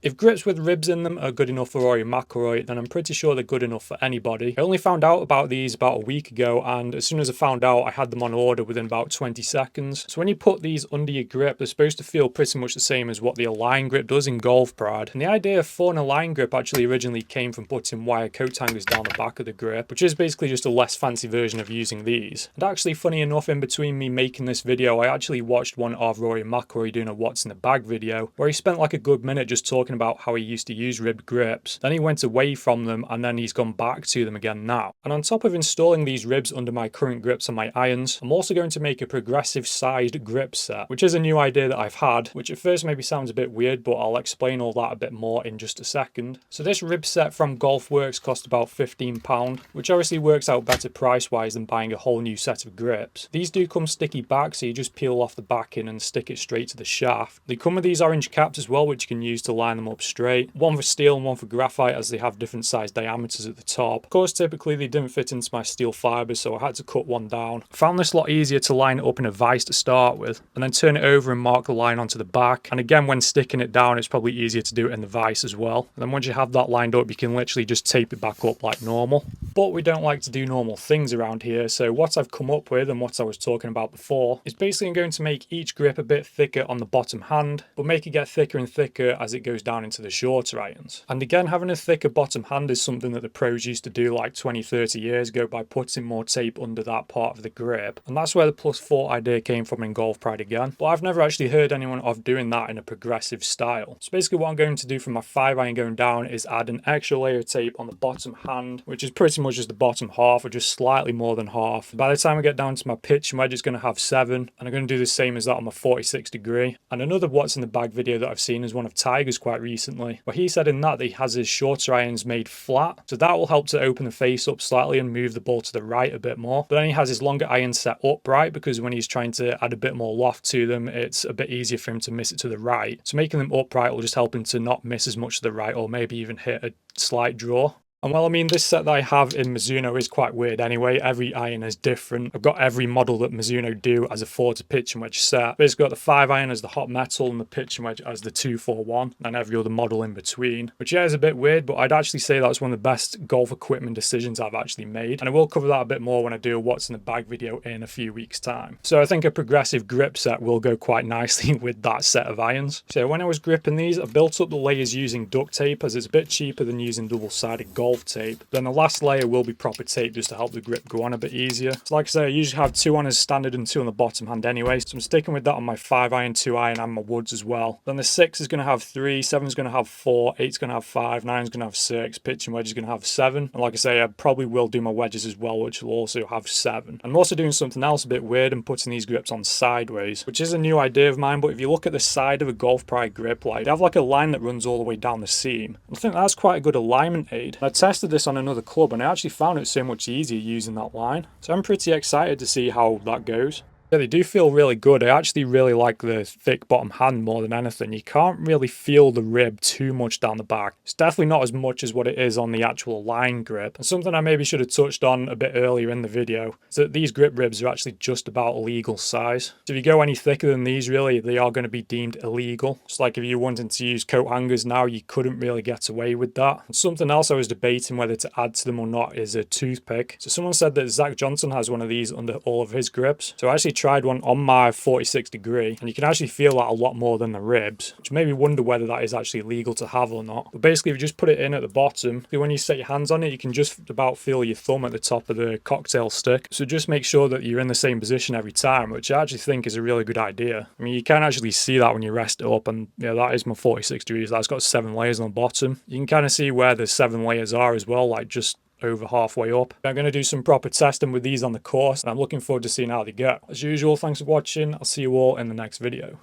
If grips with ribs in them are good enough for Rory McIlroy, then I'm pretty sure they're good enough for anybody. I only found out about these about a week ago, and as soon as I found out, I had them on order within about 20 seconds. So when you put these under your grip, they're supposed to feel pretty much the same as what the Align grip does in Golf Pride. And the idea for an Align grip actually originally came from putting wire coat hangers down the back of the grip, which is basically just a less fancy version of using these. And actually, funny enough, in between me making this video, I actually watched one of Rory McIlroy doing a what's in the bag video, where he spent like a good minute just talking about how he used to use ribbed grips, then he went away from them, and then he's gone back to them again now. And on top of installing these ribs under my current grips on my irons, I'm also going to make a progressive sized grip set, which is a new idea that I've had, which at first maybe sounds a bit weird, but I'll explain all that a bit more in just a second. So this rib set from Golfworks cost about £15, which obviously works out better price wise than buying a whole new set of grips. These do come sticky back, so you just peel off the backing and stick it straight to the shaft. They come with these orange caps as well, which you can use to line them up straight. One for steel and one for graphite, as they have different size diameters at the top. Of course, typically they didn't fit into my steel fibers, so I had to cut one down. I found this a lot easier to line it up in a vise to start with, and then turn it over and mark the line onto the back. And again, when sticking it down, it's probably easier to do it in the vise as well. And then once you have that lined up, you can literally just tape it back up like normal. But we don't like to do normal things around here, so what I've come up with, and what I was talking about before, is basically I'm going to make each grip a bit thicker on the bottom hand, but make it get thicker and thicker as it goes down into the shorter irons. And again, having a thicker bottom hand is something that the pros used to do like 20-30 years ago by putting more tape under that part of the grip, and that's where the +4 idea came from in Golf Pride again. But I've never actually heard anyone of doing that in a progressive style. So basically what I'm going to do for my 5-iron going down is add an extra layer of tape on the bottom hand, which is pretty much just the bottom half, or just slightly more than half. By the time I get down to my pitching wedge, it's going to have 7, and I'm going to do the same as that on my 46 degree. And another what's in the bag video that I've seen is one of Tiger's quite recently, where he said in that he has his shorter irons made flat, so that will help to open the face up slightly and move the ball to the right a bit more. But then he has his longer irons set upright, because when he's trying to add a bit more loft to them, it's a bit easier for him to miss it to the right. So making them upright will just help him to not miss as much to the right, or maybe even hit a slight draw. And well, I mean, this set that I have in Mizuno is quite weird anyway. Every iron is different. I've got every model that Mizuno do as a 4-to pitching wedge set. Basically got the 5-iron as the hot metal and the pitching wedge as the 241, and every other model in between. Which, yeah, is a bit weird, but I'd actually say that's one of the best golf equipment decisions I've actually made. And I will cover that a bit more when I do a what's in the bag video in a few weeks' time. So I think a progressive grip set will go quite nicely with that set of irons. So when I was gripping these, I built up the layers using duct tape, as it's a bit cheaper than using double-sided golf tape. Then the last layer will be proper tape, just to help the grip go on a bit easier. So like I say, I usually have 2 on as standard and 2 on the bottom hand anyway, so I'm sticking with that on my 5-iron, 2-iron and my woods as well. Then the 6 is going to have 3, 7 is going to have 4, 8 is going to have 5, 9 is going to have 6, pitching wedge is going to have 7. And like I say, I probably will do my wedges as well, which will also have 7. I'm also doing something else a bit weird and putting these grips on sideways, which is a new idea of mine. But if you look at the side of a Golf Pride grip, like, they have like a line that runs all the way down the seam. I think that's quite a good alignment aid. And I tested this on another club, and I actually found it so much easier using that line. So I'm pretty excited to see how that goes. Yeah, they do feel really good. I actually really like the thick bottom hand more than anything. You can't really feel the rib too much down the back. It's definitely not as much as what it is on the actual line grip. And something I maybe should have touched on a bit earlier in the video is that these grip ribs are actually just about a legal size. So if you go any thicker than these, really, they are going to be deemed illegal. It's like if you're wanting to use coat hangers now, you couldn't really get away with that. And something else I was debating whether to add to them or not is a toothpick. So someone said that Zach Johnson has one of these under all of his grips. So I actually tried one on my 46 degree, and you can actually feel that a lot more than the ribs, which made me wonder whether that is actually legal to have or not. But basically, if you just put it in at the bottom, when you set your hands on it, you can just about feel your thumb at the top of the cocktail stick. So just make sure that you're in the same position every time, which I actually think is a really good idea. I mean, you can actually see that when you rest it up, and yeah, that is my 46 degrees. That's got 7 layers on the bottom. You can kind of see where the 7 layers are as well, like just over halfway up. I'm going to do some proper testing with these on the course, and I'm looking forward to seeing how they go. As usual, thanks for watching. I'll see you all in the next video.